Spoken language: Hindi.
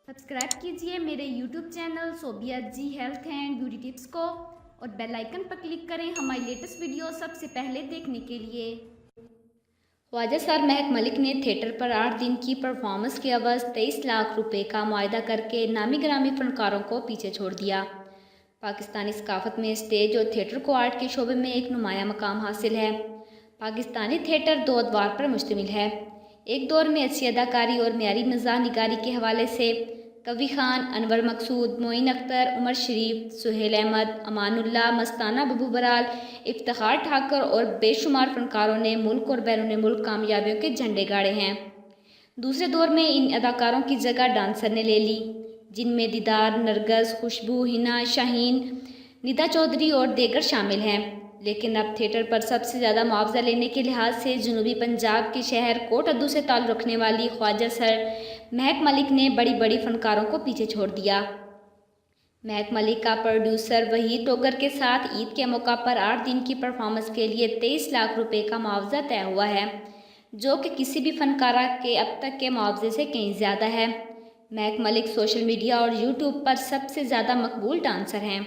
सब्सक्राइब ख्वाजा मेरे YouTube channel Sobia ji health and beauty tips को और बेल आइकन पर क्लिक करें हमारी लेटेस्ट वीडियो सबसे पहले देखने के लिए। ख्वाजा सर महक मलिक ने थिएटर पर 8 दिन की परफॉर्मेंस के अवज़ 23 लाख रुपए का मुआहदा करके नामी गिरामी फनकारों को पीछे छोड़ दिया। पाकिस्तानी सकाफत में स्टेज और थिएटर को आर्ट के शोबे में एक नुमाया मकाम हासिल है। पाकिस्तानी थिएटर दो अदवार पर मुश्तमिल है। एक दौर में अच्छी अदाकारी और मेयारी मज़ाह निगारी के हवाले से कवी खान, अनवर मकसूद, मोइन अख्तर, उमर शरीफ, सुहेल अहमद, अमानुल्लाह, मस्ताना बबू बराल, इफ्तिखार ठाकर और बेशुमार फनकारों ने मुल्क और बैरून मुल्क कामयाबियों के झंडे गाड़े हैं। दूसरे दौर में इन अदाकारों की जगह डांसर ने ले ली, जिनमें दीदार, नरगस, खुशबू, हिना, शाहीन, निदा चौधरी और देगर शामिल हैं। लेकिन अब थिएटर पर सबसे ज़्यादा मुआवजा लेने के लिहाज से जनूबी पंजाब के शहर कोटअद्दू से ताल्लुक़ रखने वाली ख्वाजा सर महक मलिक ने बड़ी बड़ी फनकारों को पीछे छोड़ दिया। महक मलिक का प्रोड्यूसर वहीद टोगर के साथ ईद के मौका पर 8 दिन की परफॉर्मेंस के लिए 23 लाख रुपए का मुआवजा तय हुआ है, जो कि किसी भी फनकारा के अब तक के मुआवजे से कहीं ज़्यादा है। महक मलिक सोशल मीडिया और यूट्यूब पर सबसे ज़्यादा मकबूल डांसर हैं।